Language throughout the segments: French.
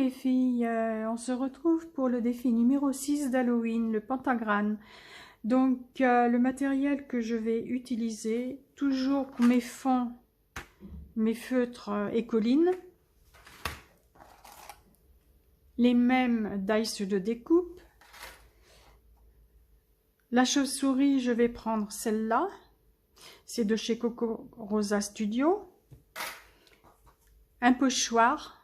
les filles, on se retrouve pour le défi numéro 6 d'Halloween, le pentagramme. Donc le matériel que je vais utiliser, toujours pour mes fonds, mes feutres Écoline, les mêmes dice de découpe. La chauve-souris, je vais prendre celle-là, c'est de chez Coco Rosa Studio. Un pochoir.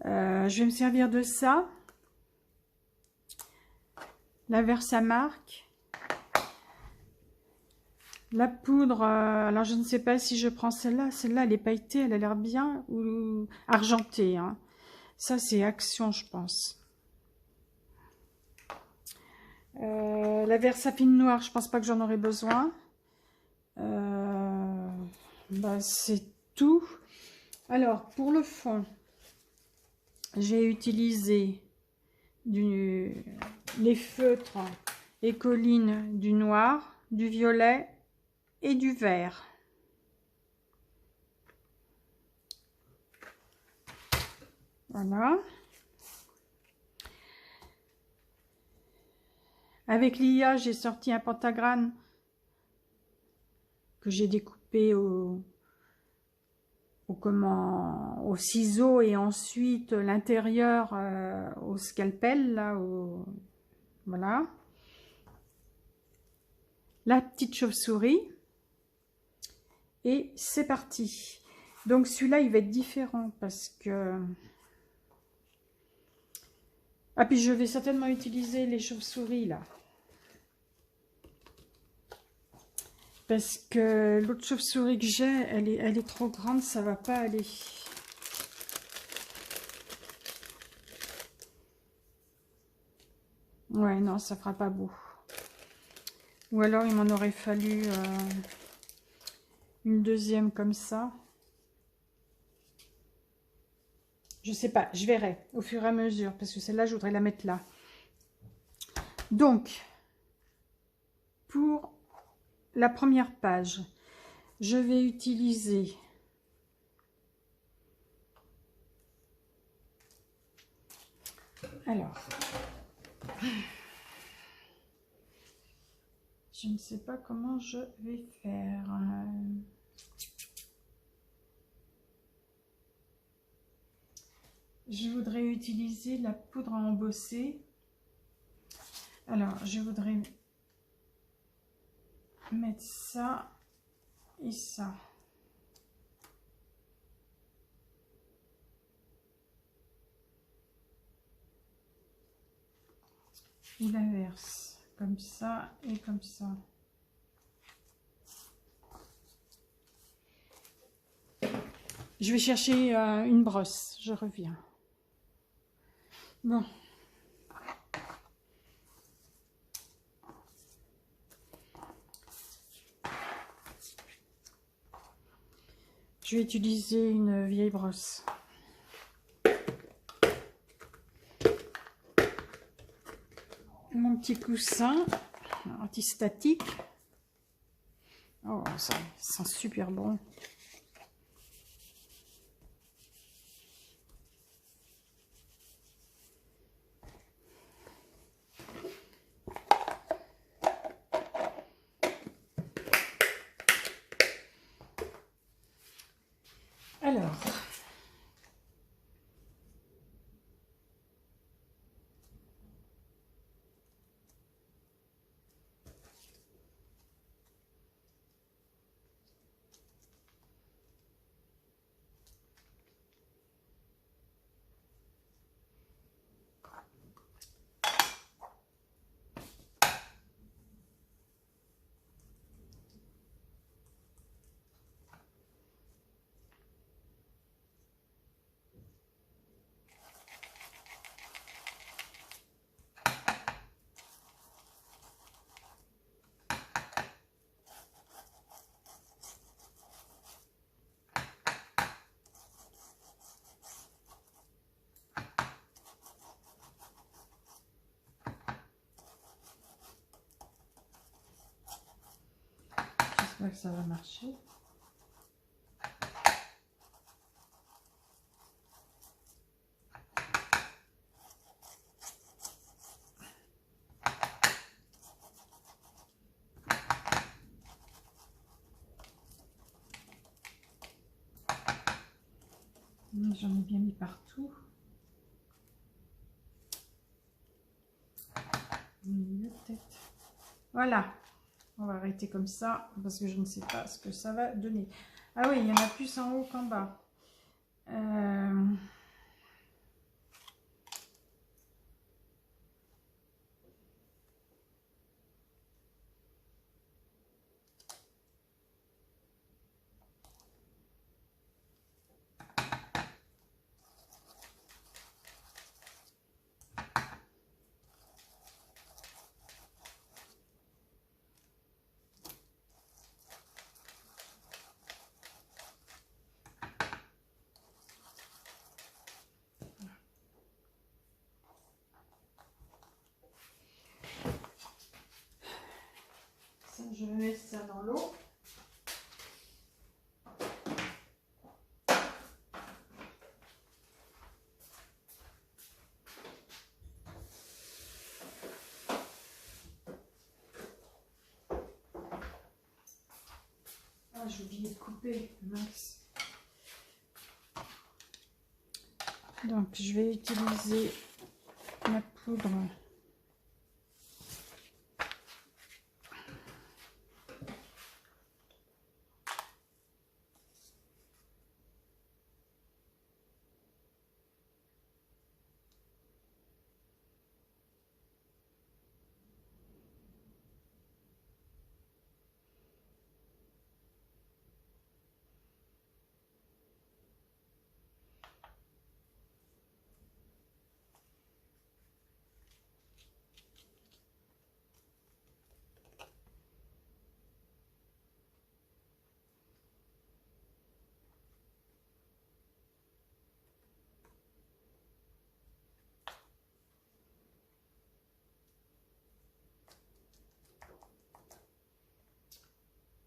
Je vais me servir de ça. La Versamark. La poudre, alors je ne sais pas si je prends celle-là. Celle-là, elle est pailletée, elle a l'air bien, ou argentée. Hein. Ça, c'est Action, je pense. La Versapine noire, je pense pas que j'en aurai besoin. C'est tout. Alors, pour le fond, j'ai utilisé les feutres Écoline, du noir, du violet et du vert. Voilà. Avec l'IA, j'ai sorti un pentagramme que j'ai découpé au ciseau et ensuite l'intérieur au scalpel, là, voilà. La petite chauve-souris. Et c'est parti. Donc celui-là, il va être différent parce que... Ah, puis je vais certainement utiliser les chauves-souris, là. Parce que l'autre chauve-souris que j'ai, elle est trop grande, ça va pas aller. Ouais, non, ça fera pas beau. Ou alors, il m'en aurait fallu une deuxième comme ça. Je sais pas, je verrai au fur et à mesure, parce que celle-là, je voudrais la mettre là. Donc, pour la première page, je vais utiliser alors, je ne sais pas comment je vais faire. Je voudrais utiliser la poudre à embosser. Alors, je voudrais mettre ça et ça. Et l'inverse, comme ça et comme ça. Je vais chercher une brosse, je reviens. Bon. Je vais utiliser une vieille brosse. Mon petit coussin antistatique. Oh, ça sent super bon. Alors, j'espère que ça va marcher. J'en ai bien mis partout. Voilà. On va arrêter comme ça parce que je ne sais pas ce que ça va donner. Ah oui, il y en a plus en haut qu'en bas. Ça, je vais mettre ça dans l'eau. Ah, j'ai oublié de couper, mince. Donc, je vais utiliser la poudre.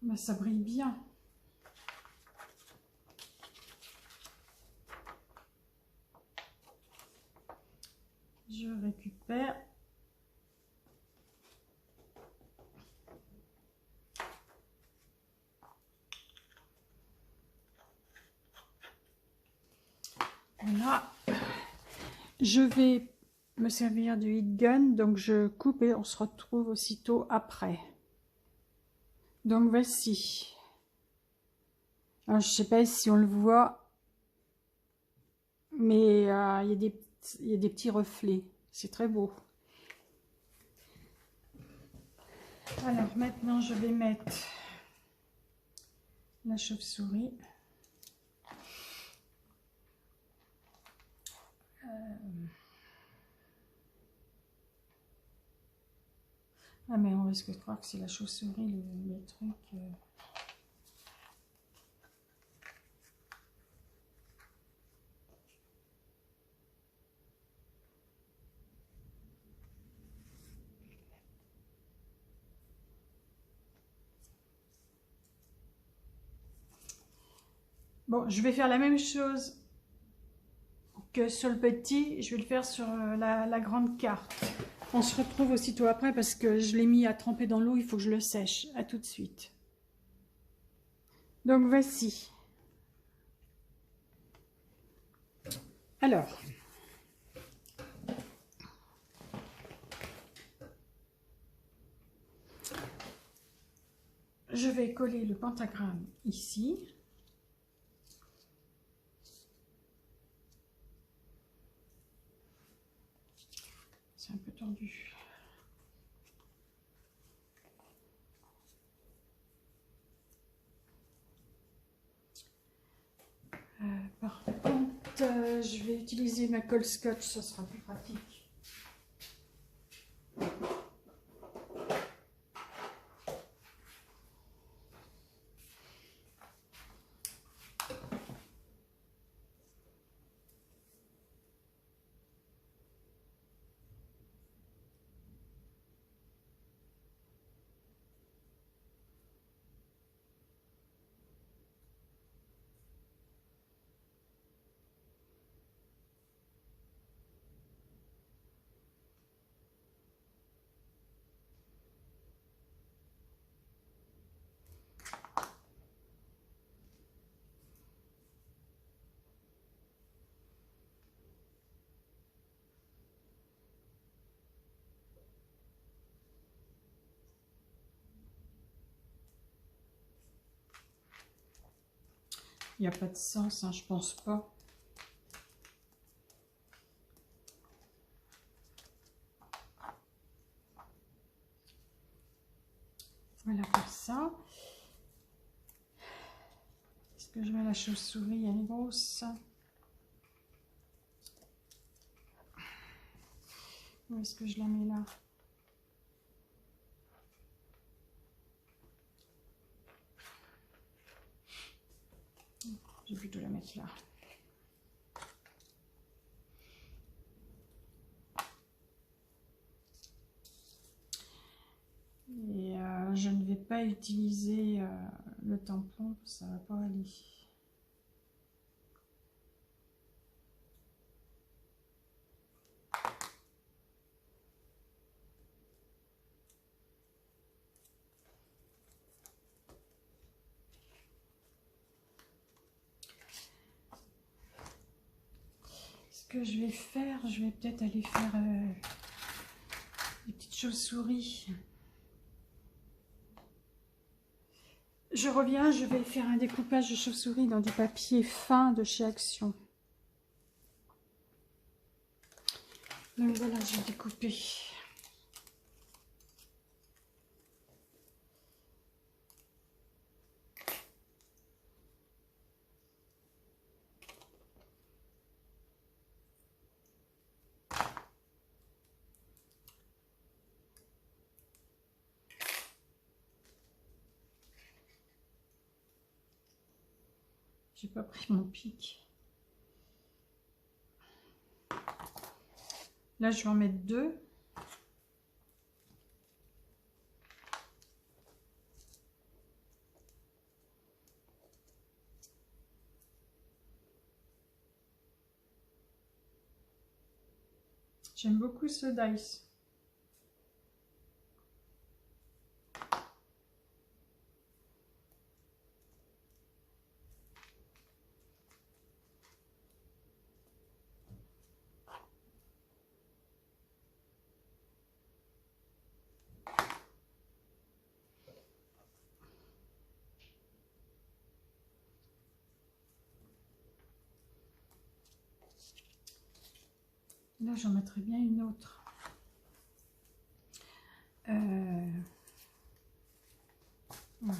Ben, ça brille bien. Je récupère. Voilà. Je vais me servir du heat gun, donc je coupe et on se retrouve aussitôt après. Donc voici. Alors, je sais pas si on le voit, mais il y a des petits reflets. C'est très beau. Alors maintenant, je vais mettre la chauve-souris. Ah mais on risque de croire que c'est la chauve-souris le truc. Bon, je vais faire la même chose que sur le petit. Je vais le faire sur la grande carte. On se retrouve aussitôt après parce que je l'ai mis à tremper dans l'eau. Il faut que je le sèche. À tout de suite. Donc voici. Alors, je vais coller le pentagramme ici. C'est un peu tendu. Par contre, je vais utiliser ma colle scotch, ça sera plus pratique. Il n'y a pas de sens, hein, je pense pas. Voilà pour ça. Est-ce que je mets la chauve-souris? Elle est grosse. Où est-ce que je la mets là? Je vais plutôt la mettre là. Et je ne vais pas utiliser le tampon, ça va pas aller. Ce que je vais faire, je vais peut-être aller faire des petites chauves-souris. Je reviens, je vais faire un découpage de chauve-souris dans du papier fin de chez Action. Donc voilà, j'ai découpé. J'ai pas pris mon pic. Là, je vais en mettre 2. J'aime beaucoup ce dice. Là, j'en mettrai bien une autre. Voilà.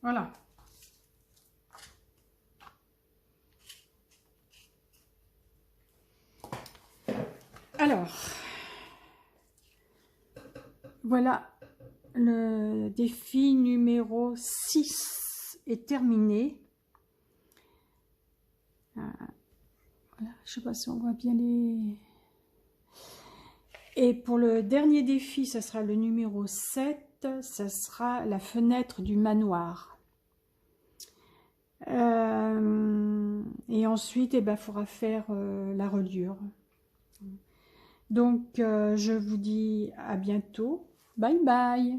Voilà. Alors, voilà, le défi numéro 6 est terminé. Voilà, je sais pas si on voit bien les... Et pour le dernier défi, ça sera le numéro 7, ça sera la fenêtre du manoir. Et ensuite, il faudra faire la reliure. Donc, je vous dis à bientôt. Bye bye.